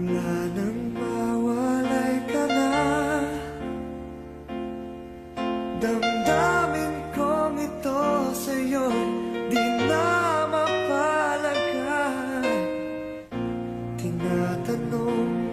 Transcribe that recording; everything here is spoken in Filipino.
Mula nang mawalay ka na, damdamin kong ito sa'yo'y di na mapalagay. Tinatanong